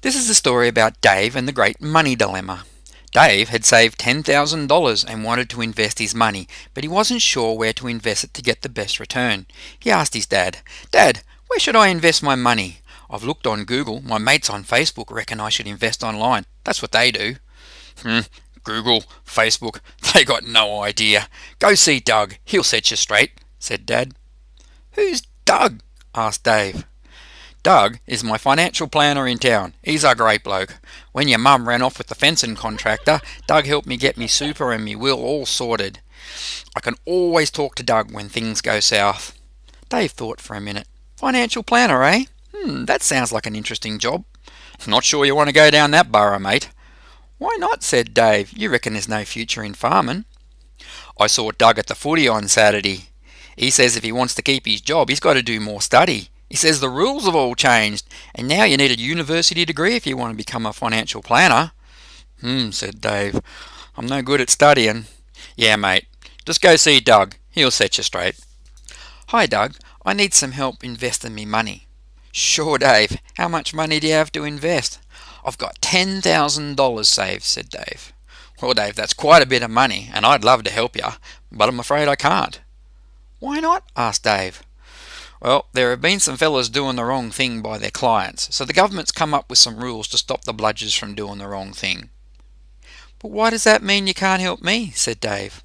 This is a story about Dave and the great money dilemma. Dave had saved $10,000 and wanted to invest his money, but he wasn't sure where to invest it to get the best return. He asked his dad, "Dad, where should I invest my money? I've looked on Google, my mates on Facebook reckon I should invest online. That's what they do." Google, Facebook, they got no idea. "Go see Doug, he'll set you straight," said Dad. "Who's Doug?" asked Dave. "Doug is my financial planner in town. He's a great bloke. When your mum ran off with the fencing contractor, Doug helped me get me super and me will all sorted. I can always talk to Doug when things go south." Dave thought for a minute. "Financial planner, eh? That sounds like an interesting job. Not sure you want to go down that burrow, mate." "Why not?" said Dave. "You reckon there's no future in farming?" "I saw Doug at the footy on Saturday. He says if he wants to keep his job, he's got to do more study. He says the rules have all changed, and now you need a university degree if you want to become a financial planner." Said Dave. "I'm no good at studying." "Yeah, mate. Just go see Doug. He'll set you straight." "Hi, Doug. I need some help investing me money." "Sure, Dave. How much money do you have to invest?" "I've got $10,000 saved," said Dave. "Well, Dave, that's quite a bit of money, and I'd love to help you, but I'm afraid I can't." "Why not?" asked Dave. "Well, there have been some fellas doing the wrong thing by their clients, so the government's come up with some rules to stop the bludgers from doing the wrong thing." "But why does that mean you can't help me?" said Dave.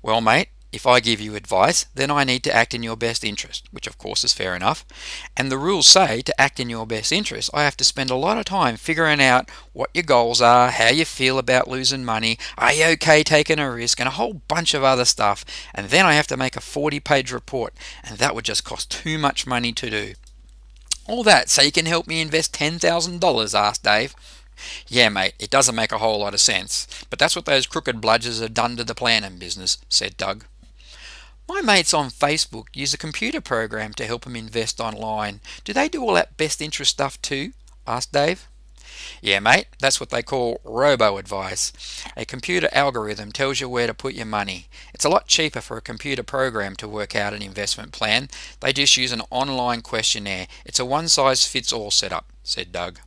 "Well, mate, if I give you advice, then I need to act in your best interest," which of course is fair enough. "And the rules say to act in your best interest, I have to spend a lot of time figuring out what your goals are, how you feel about losing money, are you okay taking a risk, and a whole bunch of other stuff. And then I have to make a 40-page report, and that would just cost too much money to do." "All that so you can help me invest $10,000? asked Dave. "Yeah, mate, it doesn't make a whole lot of sense, but that's what those crooked bludgers have done to the planning business," said Doug. "My mates on Facebook use a computer program to help them invest online. Do they do all that best interest stuff too?" asked Dave. "Yeah, mate, that's what they call robo-advice. A computer algorithm tells you where to put your money. It's a lot cheaper for a computer program to work out an investment plan. They just use an online questionnaire. It's a one-size-fits-all setup," said Doug.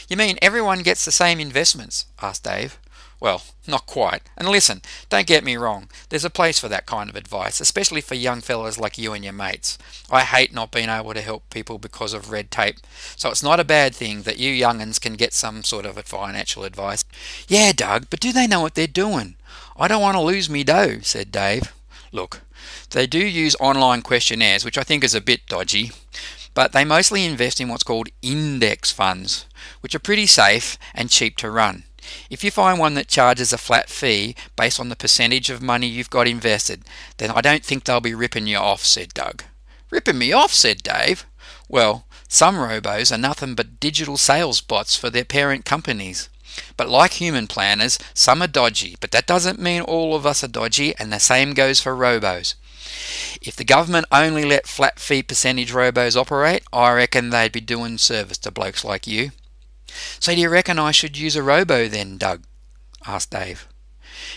"You mean everyone gets the same investments?" asked Dave. "Well, not quite. And listen, don't get me wrong, there's a place for that kind of advice, especially for young fellas like you and your mates. I hate not being able to help people because of red tape, so it's not a bad thing that you young'uns can get some sort of financial advice." "Yeah, Doug, but do they know what they're doing? I don't want to lose me dough," said Dave. "Look, they do use online questionnaires, which I think is a bit dodgy, but they mostly invest in what's called index funds, which are pretty safe and cheap to run. If you find one that charges a flat fee based on the percentage of money you've got invested, then I don't think they'll be ripping you off," said Doug. "Ripping me off?" said Dave. "Well, some robos are nothing but digital sales bots for their parent companies. But like human planners, some are dodgy, but that doesn't mean all of us are dodgy, and the same goes for robos. If the government only let flat fee percentage robos operate, I reckon they'd be doing service to blokes like you." "So do you reckon I should use a robo then, Doug?" asked Dave.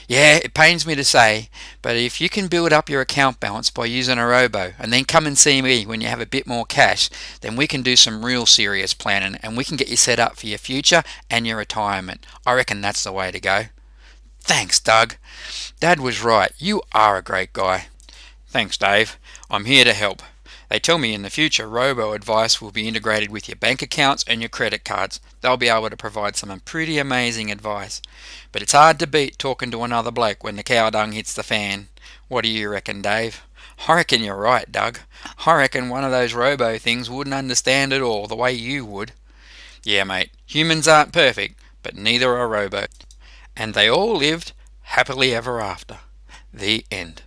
"Yeah, it pains me to say, but if you can build up your account balance by using a robo and then come and see me when you have a bit more cash, then we can do some real serious planning and we can get you set up for your future and your retirement. I reckon that's the way to go." "Thanks, Doug. Dad was right. You are a great guy." "Thanks, Dave. I'm here to help. They tell me in the future robo-advice will be integrated with your bank accounts and your credit cards. They'll be able to provide some pretty amazing advice. But it's hard to beat talking to another bloke when the cow dung hits the fan. What do you reckon, Dave?" "I reckon you're right, Doug. I reckon one of those robo things wouldn't understand it all the way you would." "Yeah, mate, humans aren't perfect, but neither are robots." And they all lived happily ever after. The end.